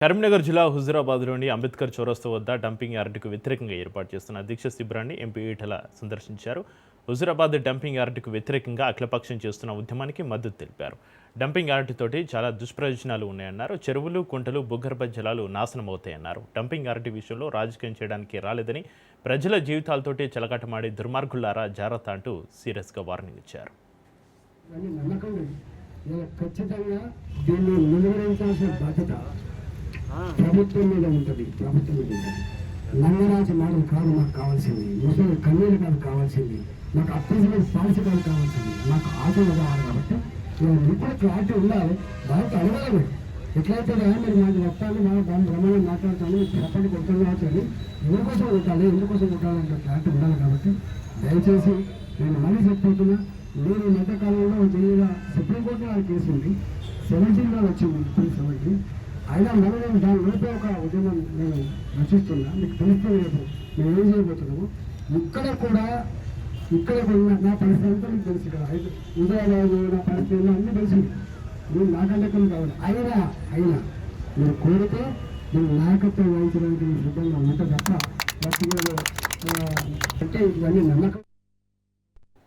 కరీంనగర్ జిల్లా హుజూరాబాద్లోని అంబేద్కర్ చౌరస్తా వద్ద డంపింగ్ యార్డుకు వ్యతిరేకంగా ఏర్పాటు చేస్తున్న దీక్ష శిబిరాన్ని ఎంపీ ఈటెల సందర్శించారు. హుజూరాబాద్ డంపింగ్ యార్డుకు వ్యతిరేకంగా అఖిలపక్షం చేస్తున్న ఉద్యమానికి మద్దతు తెలిపారు. డంపింగ్ యార్డుతోటి చాలా దుష్ప్రయోజనాలు ఉన్నాయన్నారు. చెరువులు, కుంటలు, భూగర్భ జలాలు నాశనమవుతాయన్నారు. డంపింగ్ యార్డు విషయంలో రాజకీయం చేయడానికి రాలేదని, ప్రజల జీవితాలతోటి చెలగాటమాడి దుర్మార్గులారా జాగ్రత్త అంటూ సీరియస్గా వార్నింగ్ ఇచ్చారు. ప్రభుత్వం మీద ఉంటుంది. లంగరాజు మాటలు కాదు మాకు కావాల్సింది, ముసలి కన్నీళ్ళు కాదు కావాల్సింది, నాకు అప్రెసిడెంట్ పాలసీ కాదు కావాల్సింది, నాకు ఆటలు కావాలి. కాబట్టి నేను ఇప్పుడు క్లారిటీ ఉండాలి. దానికి అడగాలి ఎట్లయితే మీరు మాకు వస్తాను దాని బ్రహ్మాండం మాట్లాడుతాను చెప్పండి కొడుతుంది కావచ్చు అని ఎందుకోసం కొట్టాలి ఎందుకోసం కొట్టాలంటే క్లారిటీ ఉండాలి. కాబట్టి దయచేసి నేను మళ్ళీ చెప్పుకుంటున్నా, నేను ఈ మధ్యకాలంలో జైలుగా సుప్రీంకోర్టులో ఆ కేసు ఉంది, 17 వచ్చింది, 17. అయినా మనం నేను దాని లోపే ఒక ఉద్యమం నేను రచిస్తున్నా. మీకు తెలుస్తూ రేపు మేము ఏం చేయబోతున్నాము. ఇక్కడ కూడా నా పరిస్థితి అంతా మీకు తెలుసు కదా. ఉదయాబాదు నా పరిస్థితుల్లో అన్నీ తెలిసింది. మీరు నాకంటే కావాలి. అయినా మీరు కోరితే నేను నాయకత్వం వహించడానికి సిద్ధంగా ఉంటే తప్ప అంటే ఇవన్నీ నమ్మకం.